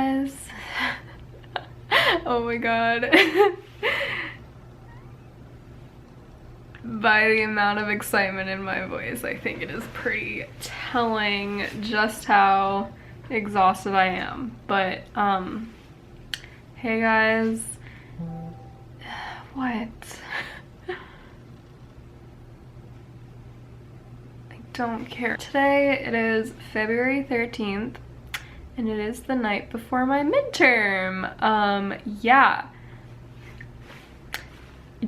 guys. Oh my god. By the amount of excitement in my voice, I think it is pretty telling just how exhausted I am. But hey guys. What? I don't care. Today it is February 13th and it is the night before my midterm. Yeah.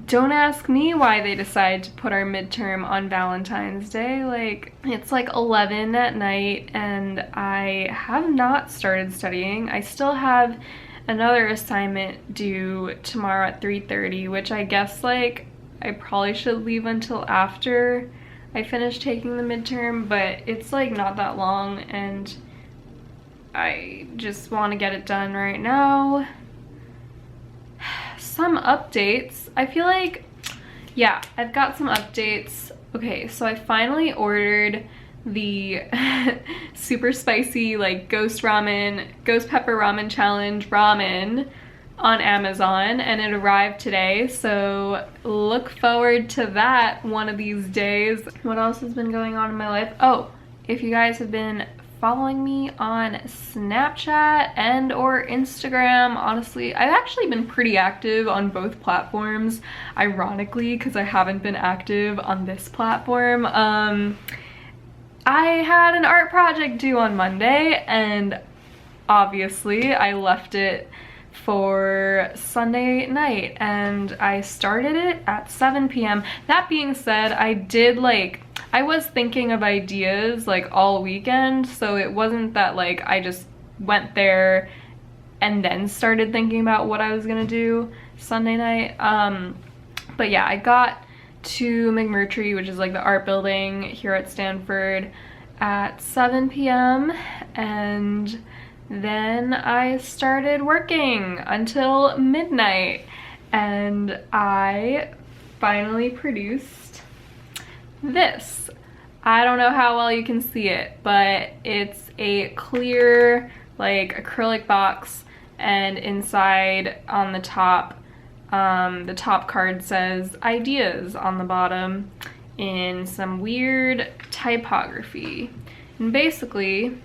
Don't ask me why they decided to put our midterm on Valentine's Day. Like, it's like 11 at night and I have not started studying. I still have another assignment due tomorrow at 3:30, which I guess like I probably should leave until after I finish taking the midterm, but it's like not that long and I just want to get it done right now. Some updates. I feel like, yeah, I've got some updates. Okay, so I finally ordered the super spicy like ghost pepper ramen challenge ramen on Amazon and it arrived today, so look forward to that one of these days. What else has been going on in my life? Oh, if you guys have been following me on Snapchat and or Instagram, honestly, I've actually been pretty active on both platforms, ironically, because I haven't been active on this platform. I had an art project due on Monday and obviously I left it for Sunday night and I started it at 7 p.m. That being said, I was thinking of ideas like all weekend, so it wasn't that like I just went there and then started thinking about what I was gonna do Sunday night. But yeah, I got to McMurtry, which is like the art building here at Stanford, at 7 p.m. and then I started working until midnight and I finally produced this. I don't know how well you can see it, but it's a clear like acrylic box and inside on the top card says ideas on the bottom in some weird typography. And basically,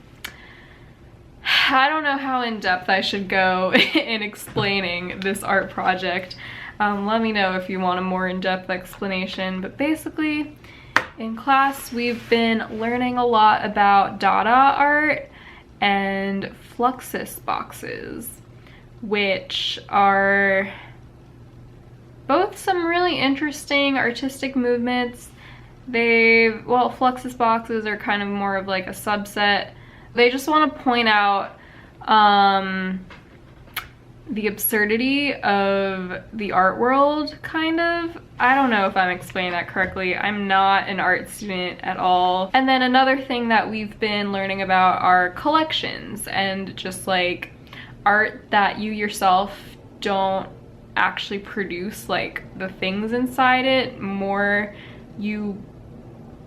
I don't know how in depth I should go in explaining this art project. Let me know if you want a more in-depth explanation, but basically in class we've been learning a lot about Dada art and Fluxus boxes, which are both some really interesting artistic movements. Fluxus boxes are kind of more of like a subset. They just want to point out the absurdity of the art world, kind of. I don't know if I'm explaining that correctly. I'm not an art student at all. And then another thing that we've been learning about are collections and just like art that you yourself don't actually produce like the things inside it, more you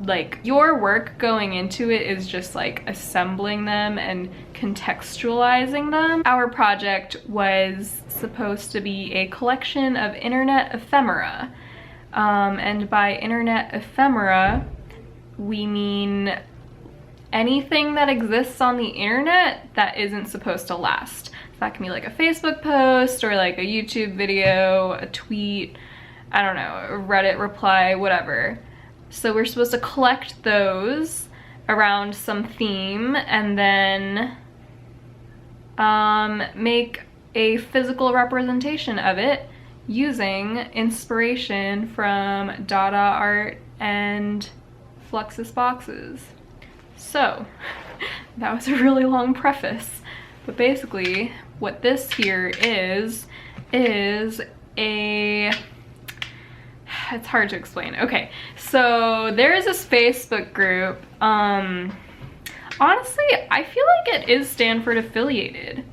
like your work going into it is just like assembling them and contextualizing them. Our project was supposed to be a collection of internet ephemera, and by internet ephemera we mean anything that exists on the internet that isn't supposed to last. That can be like a Facebook post or like a YouTube video, a tweet, I don't know, a Reddit reply, whatever. So we're supposed to collect those around some theme and then make a physical representation of it using inspiration from Dada art and Fluxus boxes. So that was a really long preface, but basically what this here is a, it's hard to explain. Okay, so there is this Facebook group. Honestly, I feel like it is Stanford affiliated.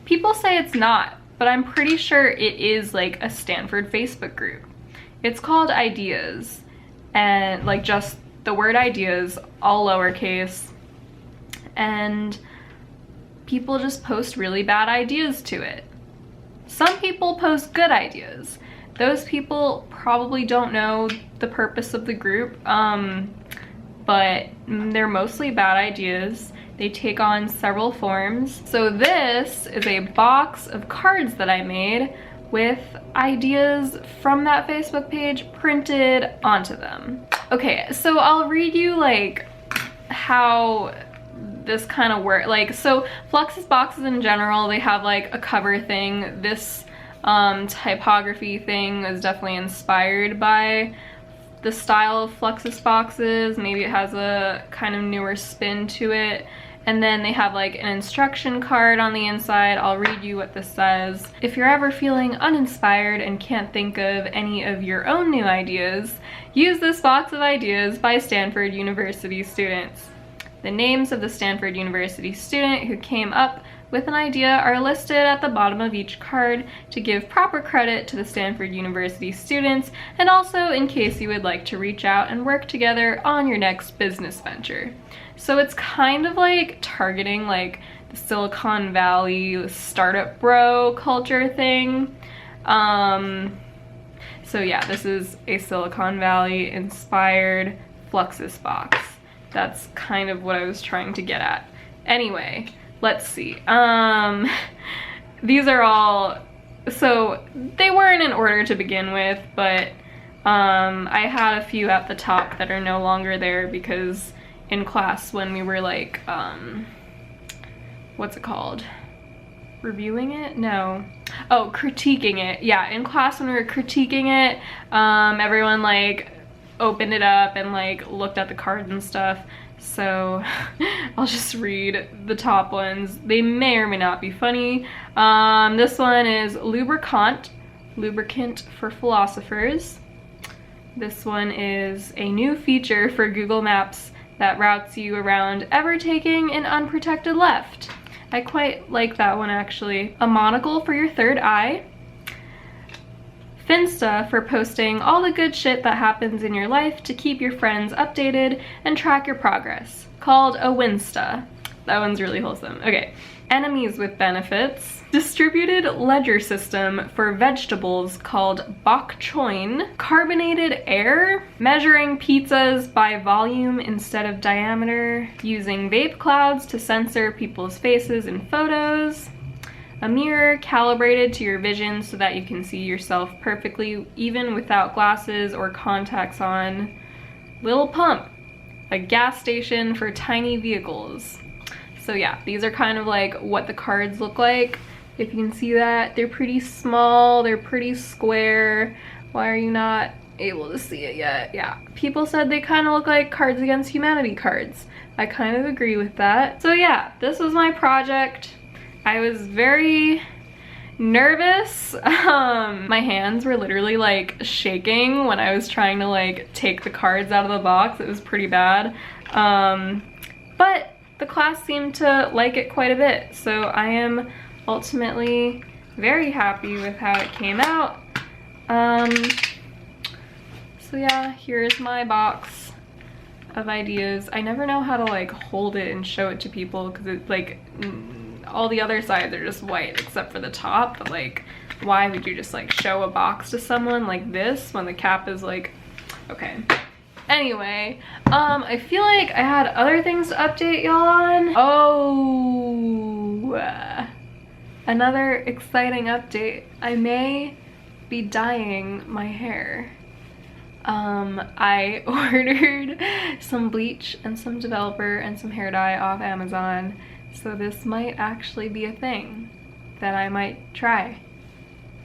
People say it's not, but I'm pretty sure it is like a Stanford Facebook group. It's called Ideas, and like just the word ideas, all lowercase. And people just post really bad ideas to it. Some people post good ideas. Those people probably don't know the purpose of the group, but they're mostly bad ideas. They take on several forms. So this is a box of cards that I made with ideas from that Facebook page printed onto them. Okay, so I'll read you like how this kind of works. Like, so Fluxus boxes in general, they have like a cover thing. This typography thing is definitely inspired by the style of Fluxus boxes. Maybe it has a kind of newer spin to it. And then they have like an instruction card on the inside. I'll read you what this says. If you're ever feeling uninspired and can't think of any of your own new ideas, use this box of ideas by Stanford University students. The names of the Stanford University student who came up with an idea are listed at the bottom of each card to give proper credit to the Stanford University students, and also in case you would like to reach out and work together on your next business venture. So it's kind of like targeting like the Silicon Valley startup bro culture thing. So yeah, this is a Silicon Valley inspired Fluxus box. That's kind of what I was trying to get at. Anyway, let's see. These are all, so they weren't in order to begin with, but I had a few at the top that are no longer there because in class when we were like, what's it called? Reviewing it? No. Oh, critiquing it. Yeah, in class when we were critiquing it, everyone like opened it up and like looked at the cards and stuff. So I'll just read the top ones. They may or may not be funny. This one is lubricant for philosophers. This one is a new feature for Google Maps that routes you around ever taking an unprotected left. I quite like that one actually. A monocle for your third eye. Finsta for posting all the good shit that happens in your life to keep your friends updated and track your progress. Called a Winsta. That one's really wholesome. Okay. Enemies with benefits. Distributed ledger system for vegetables called bok choin. Carbonated air. Measuring pizzas by volume instead of diameter. Using vape clouds to censor people's faces in photos. A mirror calibrated to your vision so that you can see yourself perfectly even without glasses or contacts on. Little Pump, a gas station for tiny vehicles. So yeah, these are kind of like what the cards look like. If you can see that, they're pretty small, they're pretty square. Why are you not able to see it yet? Yeah, people said they kind of look like Cards Against Humanity cards. I kind of agree with that. So yeah, this was my project. I was very nervous. My hands were literally like shaking when I was trying to like take the cards out of the box. It was pretty bad. But the class seemed to like it quite a bit. So I am ultimately very happy with how it came out. So yeah, here's my box of ideas. I never know how to like hold it and show it to people because it's like all the other sides are just white except for the top, but like why would you just like show a box to someone like this when the cap is like, okay. Anyway, I feel like I had other things to update y'all on. Oh, another exciting update. I may be dyeing my hair. I ordered some bleach and some developer and some hair dye off Amazon. So this might actually be a thing that I might try.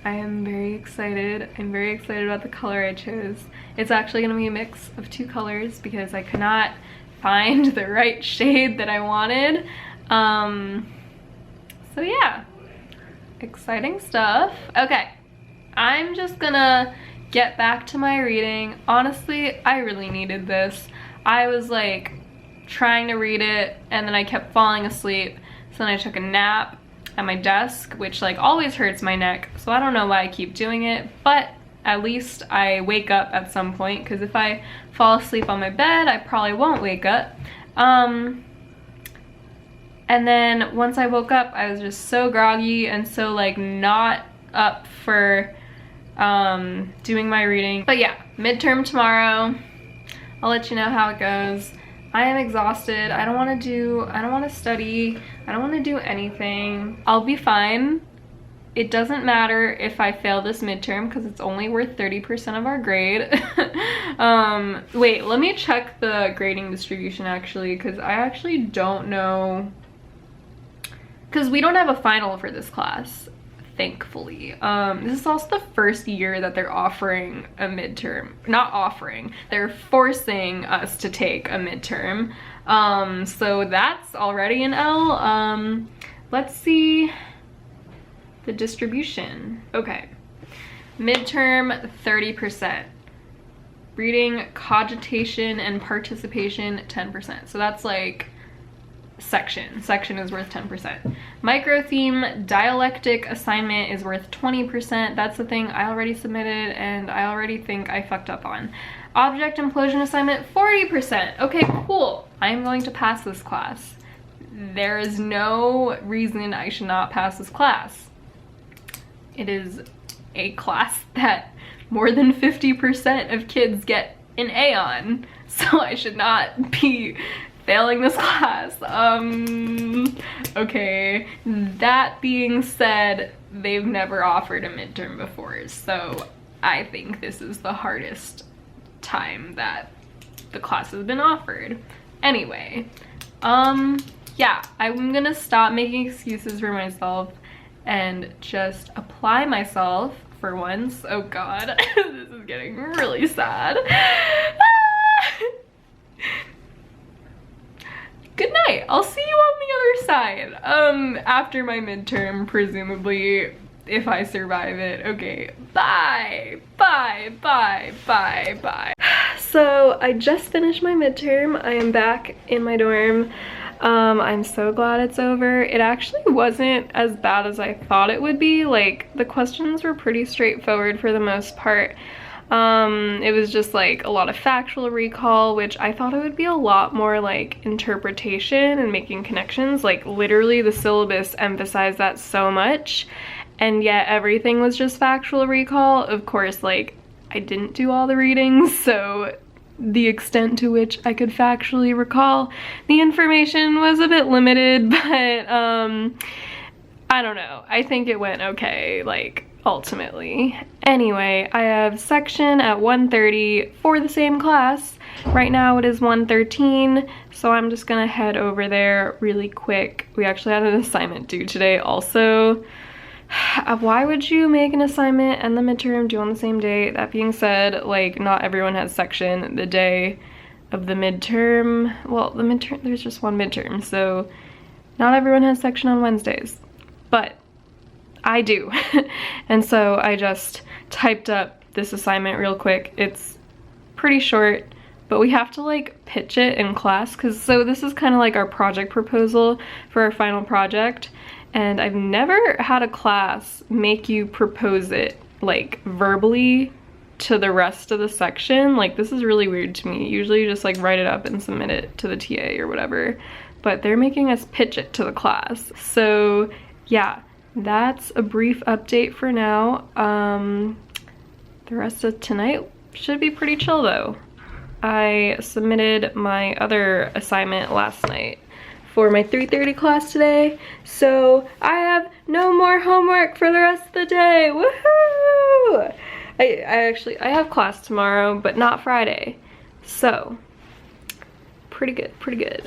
I am very excited. I'm very excited about the color I chose. It's actually gonna be a mix of two colors because I could not find the right shade that I wanted. So yeah, exciting stuff. Okay, I'm just gonna get back to my reading. Honestly, I really needed this. I was like trying to read it and then I kept falling asleep. So then I took a nap at my desk, which like always hurts my neck. So I don't know why I keep doing it, but at least I wake up at some point, because if I fall asleep on my bed, I probably won't wake up. And then once I woke up, I was just so groggy and so like not up for doing my reading. But yeah, midterm tomorrow. I'll let you know how it goes. I am exhausted. I don't want to study. I don't want to do anything. I'll be fine. It doesn't matter if I fail this midterm because it's only worth 30% of our grade. Wait, let me check the grading distribution actually, because I actually don't know. Because we don't have a final for this class, thankfully. This is also the first year that they're offering a midterm. Not offering, they're forcing us to take a midterm. So that's already an L. Let's see the distribution. Okay, midterm 30%. Reading, cogitation, and participation 10%. So that's like section is worth 10%. Micro theme dialectic assignment is worth 20%. That's the thing I already submitted and I already think I fucked up on. Object implosion assignment 40%. Okay, cool. I'm going to pass this class. There is no reason I should not pass this class. It is a class that more than 50% of kids get an A on, so I should not be failing this class. Okay, that being said, they've never offered a midterm before, so I think this is the hardest time that the class has been offered. Anyway, yeah, I'm gonna stop making excuses for myself and just apply myself for once. Oh god, this is getting really sad. Good night. I'll see you on the other side. After my midterm, presumably, if I survive it. Okay, bye. Bye, bye, bye, bye. So I just finished my midterm. I am back in my dorm. I'm so glad it's over. It actually wasn't as bad as I thought it would be. Like, the questions were pretty straightforward for the most part. It was just like a lot of factual recall, which I thought it would be a lot more like interpretation and making connections. Like, literally the syllabus emphasized that so much, and yet everything was just factual recall. Of course, like, I didn't do all the readings, so the extent to which I could factually recall the information was a bit limited, but I don't know. I think it went okay, like, ultimately. Anyway, I have section at 1:30 for the same class. Right now it is 1:13, so I'm just gonna head over there really quick. We actually had an assignment due today also. Why would you make an assignment and the midterm due on the same day? That being said, like, not everyone has section the day of the midterm. Well, the midterm, there's just one midterm, so not everyone has section on Wednesdays, but I do. And so I just typed up this assignment real quick. It's pretty short, but we have to like pitch it in class, because so this is kind of like our project proposal for our final project. And I've never had a class make you propose it like verbally to the rest of the section. Like, this is really weird to me. Usually you just like write it up and submit it to the TA or whatever, but they're making us pitch it to the class. So yeah, that's a brief update for now. The rest of tonight should be pretty chill though. I submitted my other assignment last night for my 3:30 class today, so I have no more homework for the rest of the day. Woohoo! I have class tomorrow, but not Friday, so pretty good, pretty good.